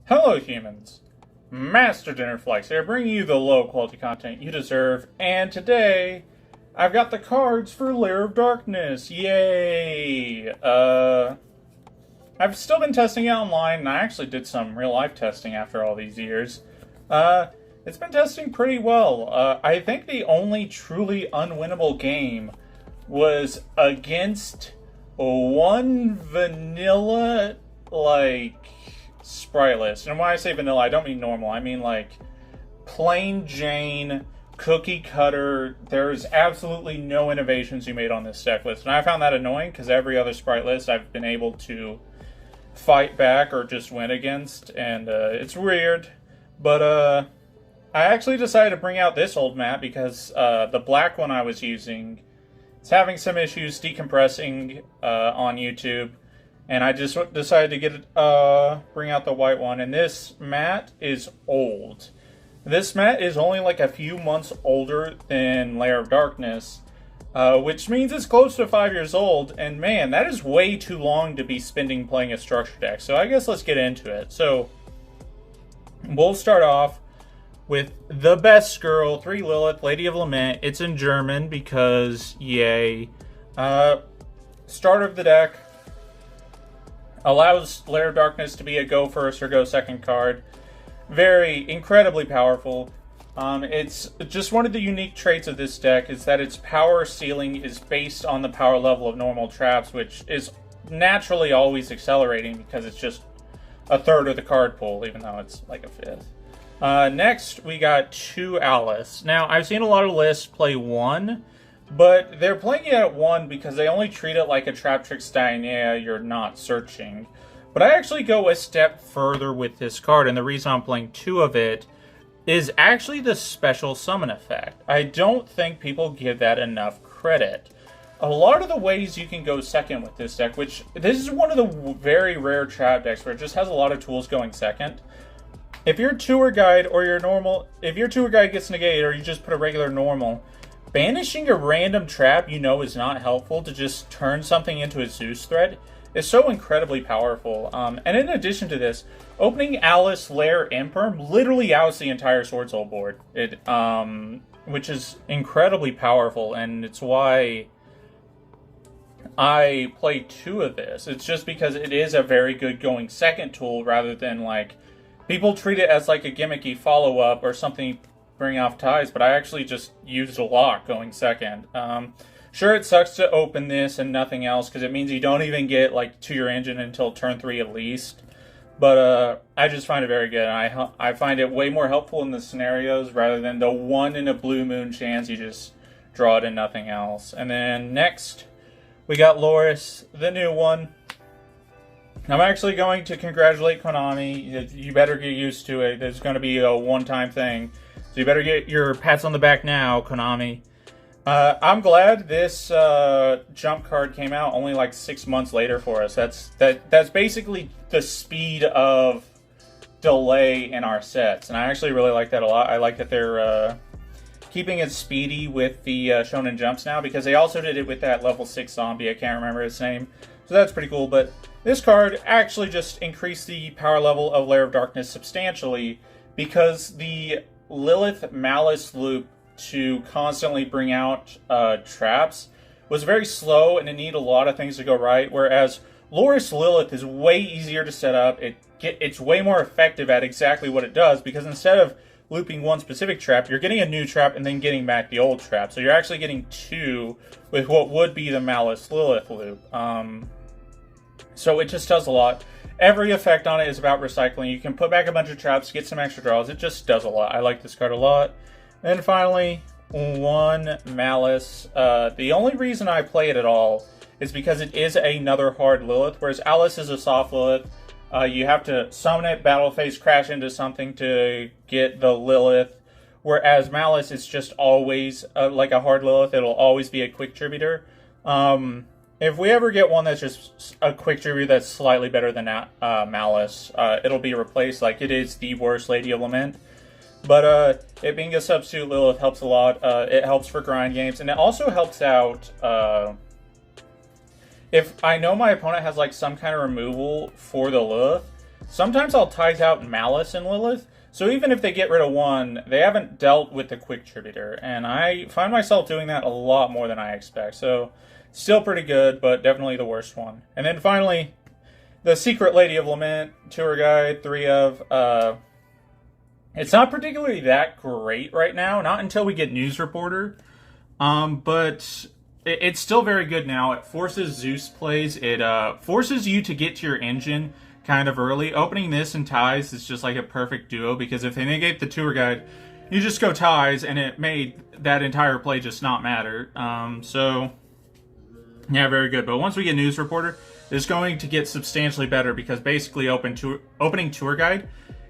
Hello humans, Master Dinnerflex here, bringing you the low quality content you deserve, and today I've got the cards for Lair of Darkness, yay! I've still been testing it online, and I actually did some real life testing after all these years. It's been testing pretty well. I think the only truly unwinnable game was against one vanilla, spriteless. And when I say vanilla, I don't mean normal. I mean plain Jane, cookie cutter. There's absolutely no innovations you made on this deck list. And I found that annoying because every other sprite list I've been able to fight back or just win against. And it's weird. But I actually decided to bring out this old map because the black one I was using is having some issues decompressing on YouTube. And I just decided to bring out the white one. And this mat is old. This mat is only like a few months older than Lair of Darkness, which means it's close to 5 years old. And man, that is way too long to be spending playing a structure deck. So I guess let's get into it. So we'll start off with the best girl, 3 Lilith, Lady of Lament. It's in German because yay. Starter of the deck. Allows Lair of Darkness to be a go first or go second card. Very incredibly powerful. It's just one of the unique traits of this deck is that its power ceiling is based on the power level of normal traps, which is naturally always accelerating because it's just a third of the card pool, even though it's like a fifth. Next, we got 2 Alice. Now, I've seen a lot of lists play 1, but they're playing it at 1 because they only treat it like a Trap Tricks Diana you're not searching. But I actually go a step further with this card, and the reason I'm playing 2 of it is actually the special summon effect. I don't think people give that enough credit. A lot of the ways you can go second with this deck, which this is one of the very rare trap decks where it just has a lot of tools going second. If your tour guide or your normal, if your tour guide gets negated or you just put a regular normal, banishing a random trap you know is not helpful to just turn something into a Zeus threat is so incredibly powerful. And in addition to this, opening Alice, Lair, Imperm literally outs the entire Sword Soul board. Which is incredibly powerful, and it's why I play 2 of this. It's just because it is a very good going second tool rather than people treat it as like a gimmicky follow-up or something bring off ties, but I actually just used a lot going second. Sure, it sucks to open this and nothing else because it means you don't even get to your engine until turn 3 at least. But I just find it very good. I find it way more helpful in the scenarios rather than the 1 in a blue moon chance you just draw it and nothing else. And then next, we got Loris, the new one. I'm actually going to congratulate Konami. You better get used to it. There's going to be a one-time thing. So you better get your pats on the back now, Konami. I'm glad this jump card came out only 6 months later for us. That's basically the speed of delay in our sets, and I actually really like that a lot. I like that they're keeping it speedy with the Shonen Jumps now, because they also did it with that level 6 zombie. I can't remember his name, so that's pretty cool. But this card actually just increased the power level of Lair of Darkness substantially because the Lilith Malice loop to constantly bring out traps was very slow and it needed a lot of things to go right, whereas Loris Lilith is way easier to set up. It's way more effective at exactly what it does, because instead of looping one specific trap, you're getting a new trap and then getting back the old trap. So you're actually getting 2 with what would be the Malice Lilith loop. So it just does a lot. Every effect on it is about recycling. You can put back a bunch of traps, get some extra draws. It just does a lot. I like this card a lot. And finally, 1 Malice. The only reason I play it at all is because it is another hard Lilith, whereas Alice is a soft Lilith. You have to summon it, battle phase, crash into something to get the Lilith. Whereas Malice is just always like a hard Lilith. It'll always be a quick tributor. If we ever get one that's just a quick tribute that's slightly better than Malice, it'll be replaced. It is the worst Lady of Lament. But it being a substitute Lilith helps a lot. It helps for grind games, and it also helps out if I know my opponent has some kind of removal for the Lilith. sometimes I'll ties out Malice and Lilith. So even if they get rid of one, they haven't dealt with the quick tributor, and I find myself doing that a lot more than I expect. So still pretty good, but definitely the worst one. And then finally, the Secret Lady of Lament, tour guide, 3 of. It's not particularly that great right now, not until we get News Reporter. But it's still very good now. It forces Zeus plays. It forces you to get to your engine kind of early. Opening this and ties is just like a perfect duo, because if they negate the tour guide, you just go ties, and it made that entire play just not matter. So, yeah, very good. But once we get News Reporter, it's going to get substantially better, because basically opening tour guide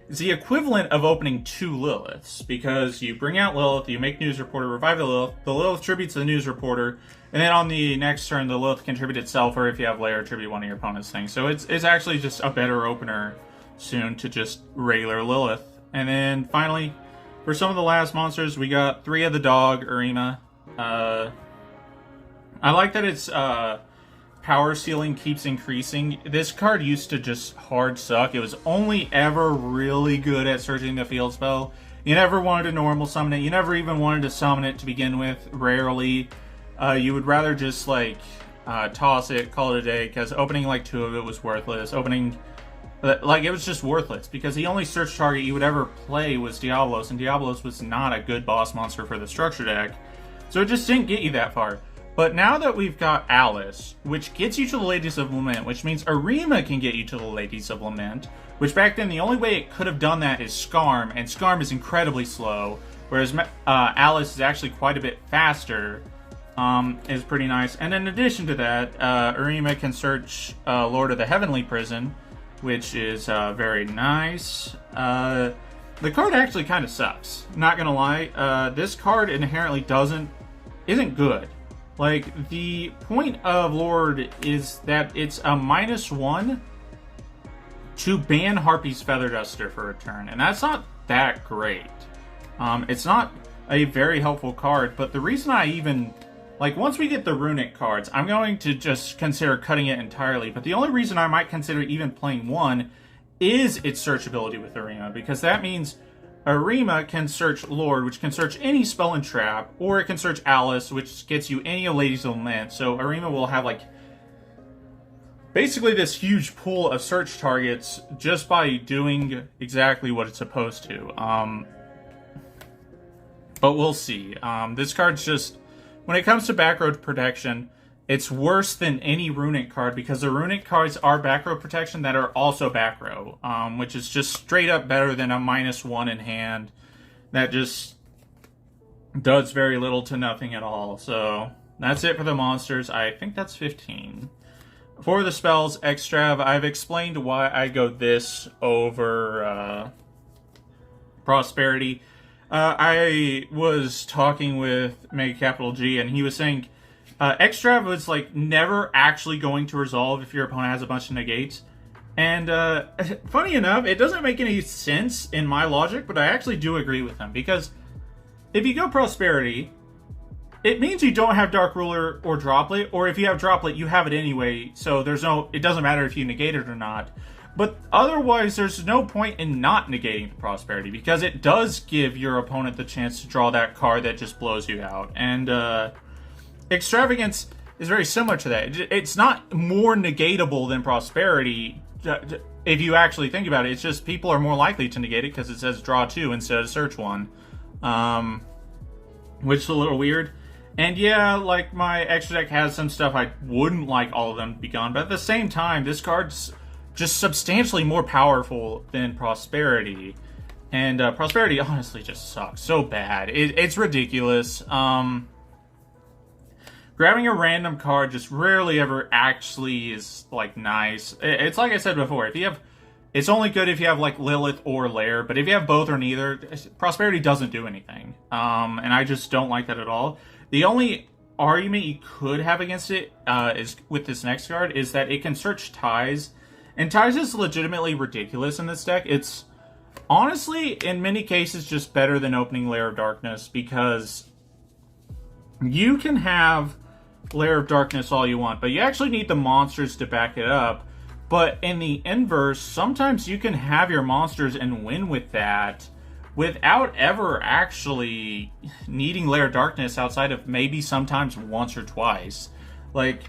is the equivalent of opening 2 Liliths, because you bring out Lilith, you make News Reporter, revive the Lilith tributes the News Reporter, and then on the next turn, the Lilith can tribute itself, or if you have Lair, tribute one of your opponent's things. So it's actually just a better opener soon to just regular Lilith. And then finally, for some of the last monsters, we got 3 of the dog, Arima. I like that its power ceiling keeps increasing. This card used to just hard suck. It was only ever really good at searching the field spell. You never wanted to normal summon it. You never even wanted to summon it to begin with, rarely. You would rather just, like, toss it, call it a day, because opening, like, 2 of it was worthless. Opening, like, it was just worthless, because the only search target you would ever play was Diablos, and Diablos was not a good boss monster for the structure deck. So it just didn't get you that far. But now that we've got Alice, which gets you to the Ladies of Lament, which means Arima can get you to the Ladies of Lament, which back then the only way it could have done that is Skarm, and Skarm is incredibly slow, whereas Alice is actually quite a bit faster, is pretty nice. And in addition to that, Arima can search Lord of the Heavenly Prison, which is very nice. The card actually kind of sucks, not gonna lie. This card inherently isn't good. Like, the point of Lord is that it's a -1 to ban Harpy's Feather Duster for a turn, and that's not that great. It's not a very helpful card, but the reason I even... Like, once we get the Runic cards, I'm going to just consider cutting it entirely, but the only reason I might consider even playing 1 is its searchability with Arima, because that means Arima can search Lord, which can search any spell and trap, or it can search Alice, which gets you any of Ladies of Lament. So Arima will have, like, basically this huge pool of search targets just by doing exactly what it's supposed to. But we'll see. This card's just, when it comes to back row protection, it's worse than any Runic card, because the Runic cards are back row protection that are also back row, which is just straight up better than a -1 in hand that just does very little to nothing at all. So that's it for the monsters. I think that's 15. For the spells, Extrav, I've explained why I go this over Prosperity. I was talking with Mega Capital G, and he was saying Extrav was, like, never actually going to resolve if your opponent has a bunch of negates. And funny enough, it doesn't make any sense in my logic, but I actually do agree with him, because if you go Prosperity, it means you don't have Dark Ruler or Droplet, or if you have Droplet, you have it anyway, so it doesn't matter if you negate it or not. But otherwise, there's no point in not negating the Prosperity, because it does give your opponent the chance to draw that card that just blows you out. And Extravagance is very similar to that. It's not more negatable than Prosperity, if you actually think about it. It's just people are more likely to negate it because it says draw 2 instead of search 1. Which is a little weird. And yeah, like, my extra deck has some stuff I wouldn't like all of them to be gone, but at the same time, this card's just substantially more powerful than Prosperity. And Prosperity honestly just sucks so bad. It's ridiculous. Grabbing a random card just rarely ever actually is, like, nice. It's like I said before, it's only good if you have, like, Lilith or Lair, but if you have both or neither, Prosperity doesn't do anything. And I just don't like that at all. The only argument you could have against it is with this next card is that it can search ties. And ties is legitimately ridiculous in this deck. It's honestly, in many cases, just better than opening Lair of Darkness, because you can have Lair of Darkness all you want, but you actually need the monsters to back it up. But in the inverse, sometimes you can have your monsters and win with that without ever actually needing Lair Darkness outside of maybe sometimes once or twice. Like,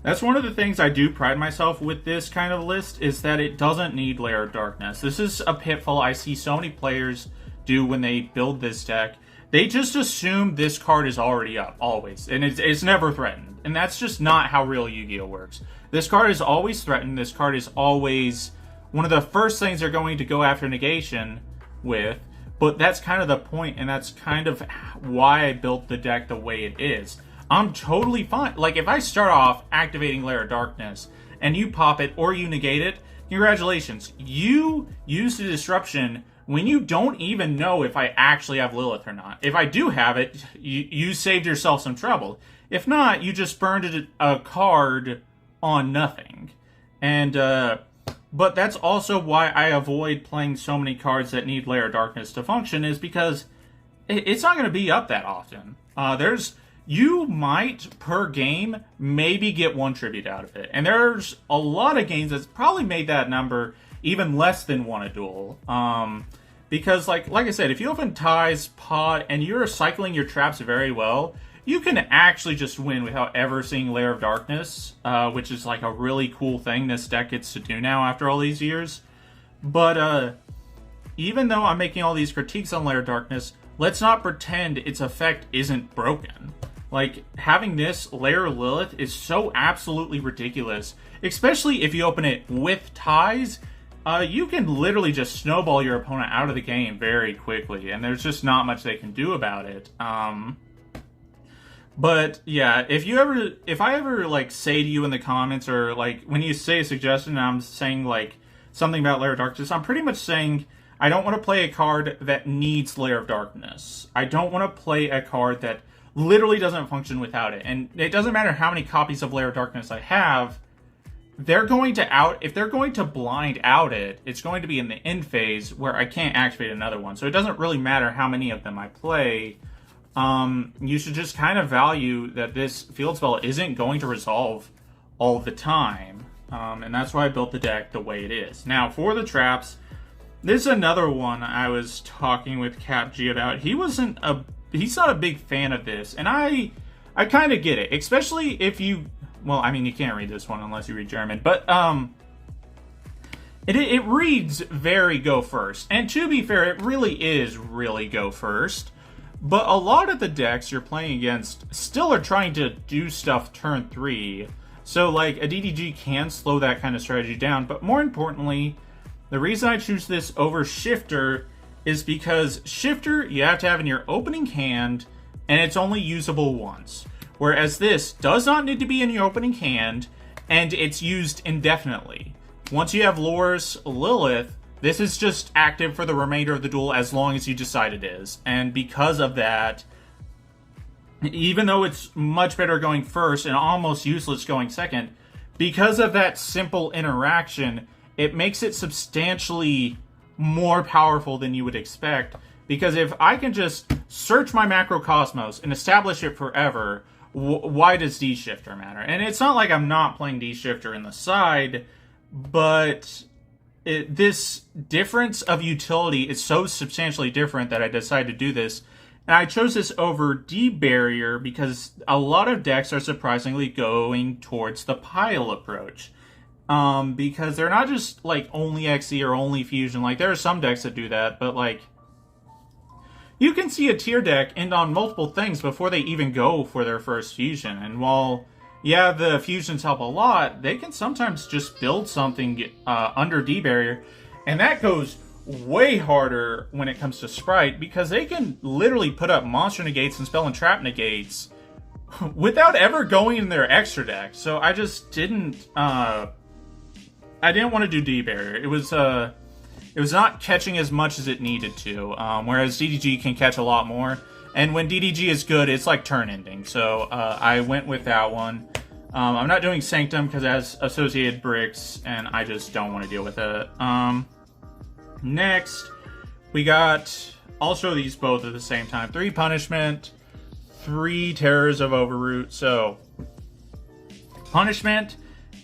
that's one of the things I do pride myself with this kind of list, is that it doesn't need Lair Darkness. This is a pitfall I see so many players do when they build this deck. They just assume this card is already up, always, and it's never threatened. And that's just not how real Yu-Gi-Oh works. This card is always threatened. This card is always one of the first things they're going to go after negation with. But that's kind of the point, and that's kind of why I built the deck the way it is. I'm totally fine. Like, if I start off activating Lair of Darkness, and you pop it or you negate it, congratulations. You used a disruption when you don't even know if I actually have Lilith or not. If I do have it, you saved yourself some trouble. If not, you just burned a card on nothing. And, but that's also why I avoid playing so many cards that need Lair of Darkness to function, is because it's not going to be up that often. You might, per game, maybe get one tribute out of it. And there's a lot of games that's probably made that number even less than one a duel. Because, like I said, if you open ties, pot, and you're cycling your traps very well, you can actually just win without ever seeing Lair of Darkness, which is like a really cool thing this deck gets to do now after all these years. But even though I'm making all these critiques on Lair of Darkness, let's not pretend its effect isn't broken. Like, having this Lair Lilith is so absolutely ridiculous, especially if you open it with ties. You can literally just snowball your opponent out of the game very quickly, and there's just not much they can do about it. But yeah, if I ever like say to you in the comments, or like when you say a suggestion and I'm saying like something about Lair of Darkness, I'm pretty much saying I don't want to play a card that needs Lair of Darkness. I don't want to play a card that literally doesn't function without it. And it doesn't matter how many copies of Lair of Darkness I have, if they're going to blind out it, it's going to be in the end phase where I can't activate another one. So it doesn't really matter how many of them I play. You should just kind of value that this field spell isn't going to resolve all the time. And that's why I built the deck the way it is. Now, for the traps, this is another one I was talking with Cap G about. He's not a big fan of this, and I kind of get it, especially if you, well, I mean, you can't read this one unless you read German, but it reads very go first, and to be fair, it really is really go first. But a lot of the decks you're playing against still are trying to do stuff turn 3. So, like, a DDG can slow that kind of strategy down. But more importantly, the reason I choose this over Shifter is because Shifter you have to have in your opening hand, and it's only usable once. Whereas this does not need to be in your opening hand, and it's used indefinitely. Once you have Loris Lilith, this is just active for the remainder of the duel as long as you decide it is. And because of that, even though it's much better going first and almost useless going second, because of that simple interaction, it makes it substantially more powerful than you would expect. Because if I can just search my Macrocosmos and establish it forever, why does D-Shifter matter? And it's not like I'm not playing D-Shifter in the side, but this difference of utility is so substantially different that I decided to do this. And I chose this over D-Barrier because a lot of decks are surprisingly going towards the pile approach. Because they're not just, like, only XE or only Fusion. Like, there are some decks that do that, but, like, you can see a tier deck end on multiple things before they even go for their first Fusion. And while, yeah, the Fusions help a lot, they can sometimes just build something under D-Barrier. And that goes way harder when it comes to Sprite, because they can literally put up Monster Negates and Spell and Trap Negates without ever going in their extra deck. So I just didn't, I didn't want to do D-Barrier. It was not catching as much as it needed to, whereas DDG can catch a lot more. And when DDG is good, it's like turn ending. So I went with that one. I'm not doing Sanctum because it has associated bricks, and I just don't want to deal with it. Next, we got, I'll show these both at the same time. 3 Punishment, 3 Terrors of Overroot. So, Punishment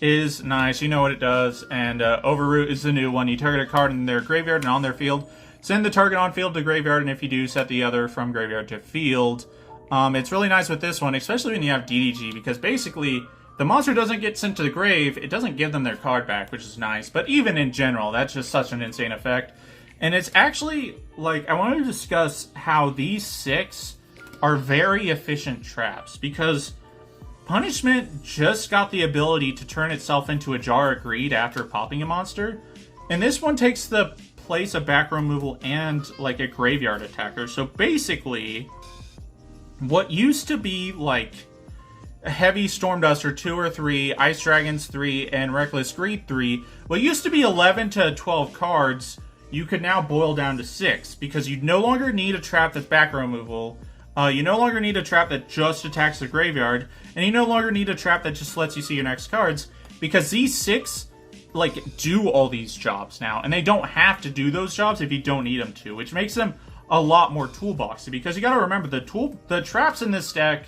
is nice. You know what it does. And Overroot is the new one. You target a card in their graveyard and on their field. Send the target on field to graveyard, and if you do, set the other from graveyard to field. It's really nice with this one, especially when you have DDG, because basically the monster doesn't get sent to the grave. It doesn't give them their card back, which is nice. But even in general, that's just such an insane effect. And it's actually, like, I want to discuss how these 6 are very efficient traps, because Punishment just got the ability to turn itself into a Jar of Greed after popping a monster. And this one takes the place of back row removal and, like, a graveyard attacker. So basically, what used to be, like, a heavy Stormduster 2 or 3, Ice Dragons 3, and Reckless Greed 3, what used to be 11 to 12 cards, you could now boil down to 6, because you no longer need a trap that's back row removal, you no longer need a trap that just attacks the graveyard, and you no longer need a trap that just lets you see your next cards, because these 6, like, do all these jobs now, and they don't have to do those jobs if you don't need them to, which makes them a lot more toolboxy, because you gotta remember, the traps in this deck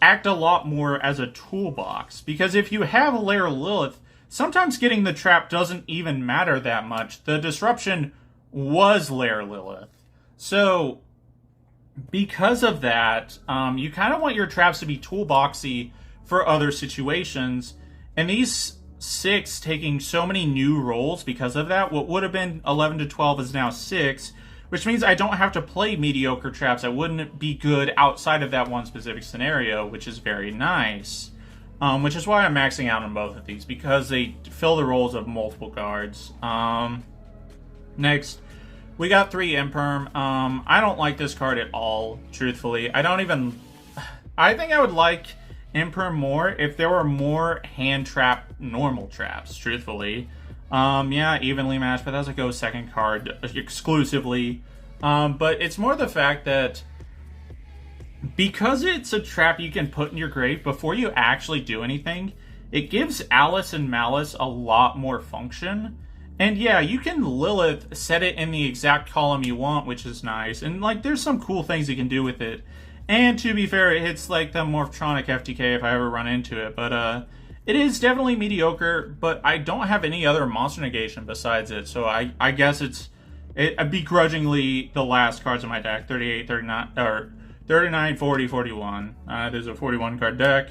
act a lot more as a toolbox, because if you have a Lair Lilith, sometimes getting the trap doesn't even matter that much. The disruption was Lair Lilith. So, because of that, you kind of want your traps to be toolboxy for other situations, and these 6 taking so many new roles because of that, what would have been 11 to 12 is now 6, which means I don't have to play mediocre traps that wouldn't be good outside of that one specific scenario, which is very nice. Which is why I'm maxing out on both of these, because they fill the roles of multiple guards. Next, we got 3 Imperm. I don't like this card at all, truthfully. I think I would like Imperm more if there were more hand trap normal traps, truthfully. Yeah, evenly matched, but that's a go second card exclusively. But it's more the fact that because it's a trap you can put in your grave before you actually do anything, it gives Alice and Malice a lot more function. And yeah, you can Lilith set it in the exact column you want, which is nice. And like, there's some cool things you can do with it. And to be fair, it hits like the Morphtronic FTK if I ever run into it. But it is definitely mediocre, but I don't have any other monster negation besides it. So I guess it's begrudgingly the last cards in my deck, 38, 39, or 39, 40, 41. There's a 41 card deck.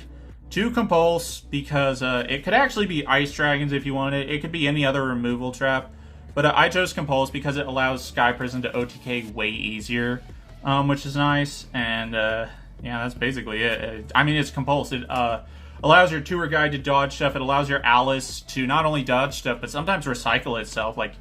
2 Compulse, because it could actually be Ice Dragons if you wanted. It could be any other removal trap. But I chose Compulse because it allows Sky Prison to OTK way easier, which is nice. And yeah, that's basically it. I mean, it's Compulse. It allows your tour guide to dodge stuff. It allows your Alice to not only dodge stuff, but sometimes recycle itself. Like,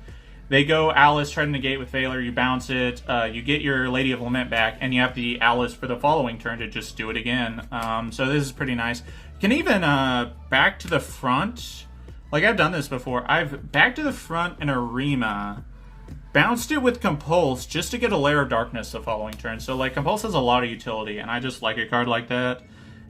they go Alice, try to negate with Failure, you bounce it, you get your Lady of Lament back, and you have the Alice for the following turn to just do it again. So this is pretty nice. You can even back to the front. Like, I've done this before. I've back to the front in Arima, bounced it with Compulse just to get a Lair of Darkness the following turn. So, like, Compulse has a lot of utility, and I just like a card like that.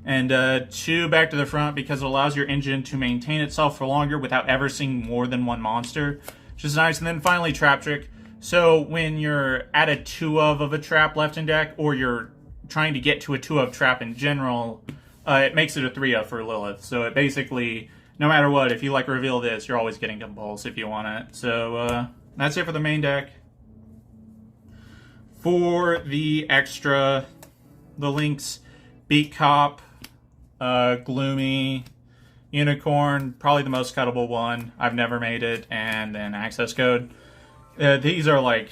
And 2 back to the front because it allows your engine to maintain itself for longer without ever seeing more than one monster, which is nice. And then finally, Trap Trick. So when you're at a 2 of a trap left in deck, or you're trying to get to a 2 of trap in general, it makes it a 3 of for Lilith. So it basically, no matter what, if you like reveal this, you're always getting Compulse if you want it. So that's it for the main deck. For the extra, the links, Beat Cop, Gloomy, Unicorn, probably the most cuttable one. I've never made it, and then Access Code. These are like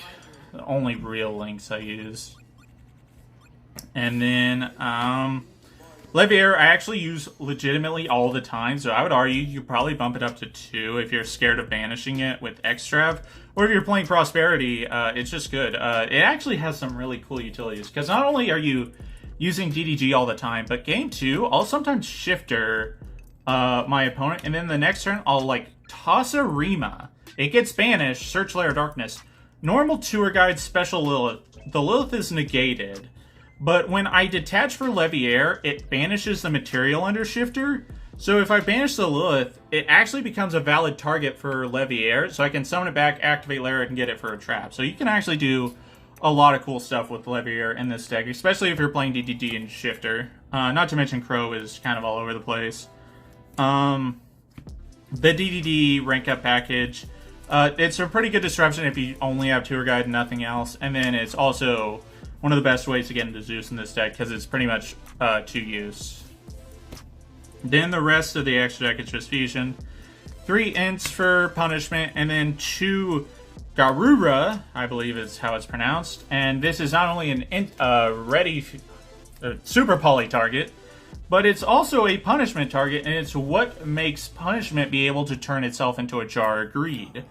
the only real links I use. And then Leviair, I actually use legitimately all the time, so I would argue you could probably bump it up to 2 if you're scared of banishing it with Extrav, or if you're playing Prosperity. It's just good. It actually has some really cool utilities, because not only are you using DDG all the time, but game 2, I'll sometimes Shifter my opponent, and then the next turn, I'll, like, toss Arima. It gets banished, search Lair of Darkness. Normal Tour Guide, Special Lilith. The Lilith is negated, but when I detach for Leviair, it banishes the material under Shifter. So if I banish the Lilith, it actually becomes a valid target for Leviair, so I can summon it back, activate Lair, and get it for a trap. So you can actually do a lot of cool stuff with Leviair in this deck, especially if you're playing DDD and Shifter. Not to mention Crow is kind of all over the place. The DDD rank up package, it's a pretty good disruption if you only have Tour Guide and nothing else, and then it's also one of the best ways to get into Zeus in this deck because it's pretty much 2 use. Then the rest of the extra deck is just fusion. 3 ints for punishment, and then 2 Garura, I believe is how it's pronounced. And this is not only an ready super poly target, but it's also a punishment target, and it's what makes punishment be able to turn itself into a jar of greed.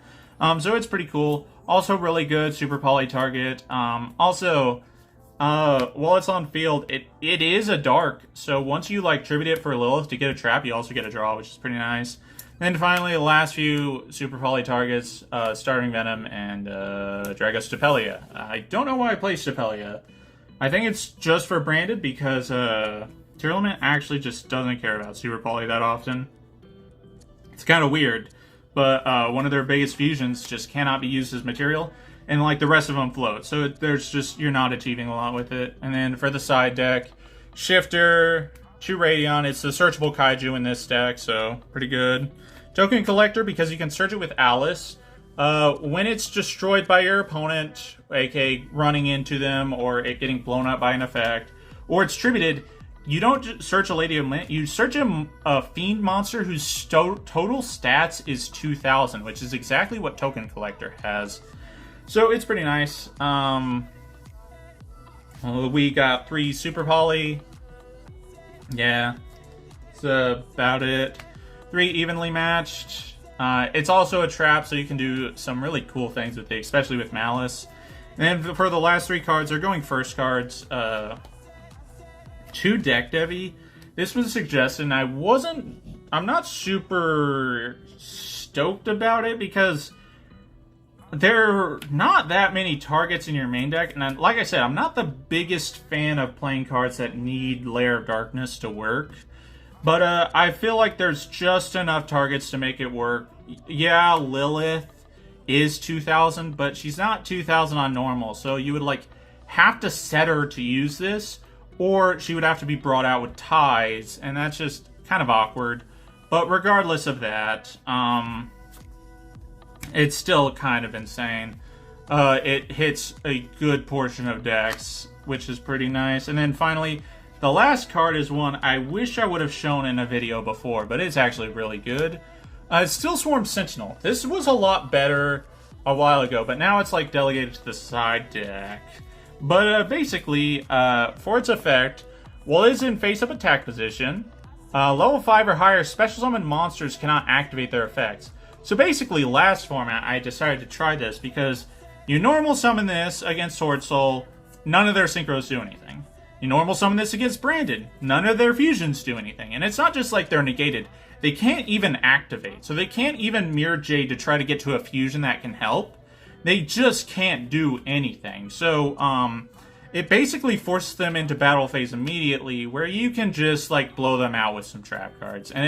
So it's pretty cool. Also really good super poly target. Also, while it's on field, it is a dark. So once you like tribute it for Lilith to get a trap, you also get a draw, which is pretty nice. And then finally, the last few super poly targets, Starving Venom and Dragos Stapelia. I don't know why I play Stapelia. I think it's just for branded because Tearlament actually just doesn't care about super poly that often. It's kind of weird, but one of their biggest fusions just cannot be used as material, and like the rest of them float. So there's just, you're not achieving a lot with it. And then for the side deck, Shifter, 2 Radion. It's the searchable kaiju in this deck, so pretty good. Token Collector, because you can search it with Alice. When it's destroyed by your opponent, aka running into them, or it getting blown up by an effect, or it's tributed, you don't search a Lady of Lament, you search a Fiend monster whose total stats is 2,000, which is exactly what Token Collector has. So it's pretty nice. We got 3 Super Poly. Yeah, that's about it. 3 evenly matched. It's also a trap, so you can do some really cool things with it, especially with Malice. And then for the last 3 cards, they're going first cards. 2 Deck Devi. This was suggested, and I'm not super stoked about it because there are not that many targets in your main deck. And like I said, I'm not the biggest fan of playing cards that need Lair of Darkness to work. But I feel like there's just enough targets to make it work. Yeah, Lilith is 2,000, but she's not 2,000 on normal. So you would like have to set her to use this, or she would have to be brought out with ties, and that's just kind of awkward. But regardless of that, it's still kind of insane. It hits a good portion of decks, which is pretty nice. And then finally, the last card is one I wish I would have shown in a video before, but it's actually really good. It's Still Swarm Sentinel. This was a lot better a while ago, but now it's like delegated to the side deck. But basically, for its effect, while it is in face-up attack position, level 5 or higher special summon monsters cannot activate their effects. So basically, last format, I decided to try this because you normal summon this against Sword Soul, none of their synchros do anything. You normal summon this against Branded, none of their fusions do anything. And it's not just like they're negated, they can't even activate. So they can't even Mirror Jade to try to get to a fusion that can help. They just can't do anything. So, it basically forces them into battle phase immediately, where you can just like blow them out with some trap cards. And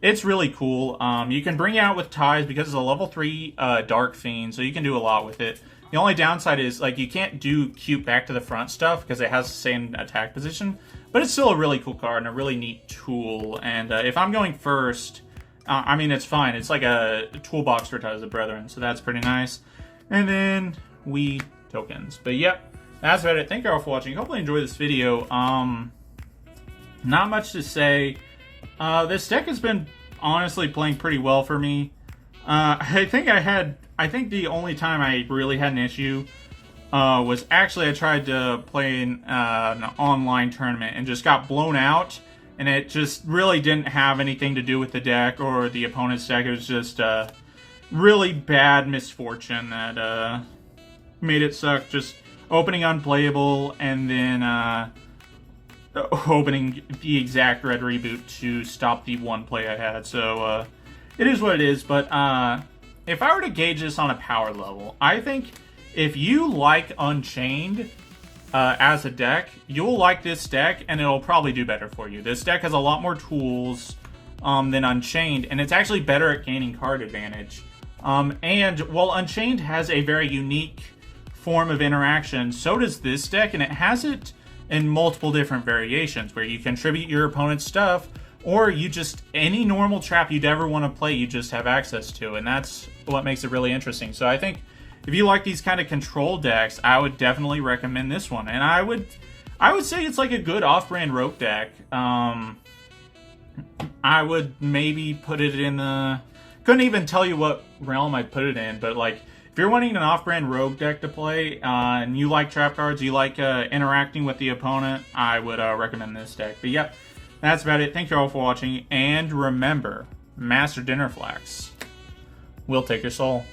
it's really cool. You can bring it out with ties because it's a level 3 Dark Fiend, so you can do a lot with it. The only downside is like you can't do cute back to the front stuff because it has the same attack position, but it's still a really cool card and a really neat tool. And if I'm going first, I mean, it's fine. It's like a toolbox for Ties of Brethren, so that's pretty nice. And then we tokens. But yep, that's about it. Thank you all for watching. Hopefully you enjoyed this video. Not much to say. This deck has been honestly playing pretty well for me. I think the only time I really had an issue was actually I tried to play an online tournament and just got blown out, and it just really didn't have anything to do with the deck or the opponent's deck. It was just really bad misfortune that made it suck. Just opening unplayable and then opening the exact red reboot to stop the one play I had. So it is what it is. But if I were to gauge this on a power level, I think if you like Unchained as a deck, you'll like this deck, and it'll probably do better for you. This deck has a lot more tools than Unchained, and it's actually better at gaining card advantage. And while Unchained has a very unique form of interaction, so does this deck, and it has it in multiple different variations, where you contribute your opponent's stuff, or you just, any normal trap you'd ever want to play, you just have access to, and that's what makes it really interesting. So I think if you like these kind of control decks, I would definitely recommend this one, and I would say it's like a good off-brand rogue deck. I would maybe put it in the... Couldn't even tell you what realm I'd put it in, but like, if you're wanting an off-brand rogue deck to play, and you like trap cards, you like interacting with the opponent, I would recommend this deck. But yep, that's about it. Thank you all for watching, and remember, Master Dinner Flax will take your soul.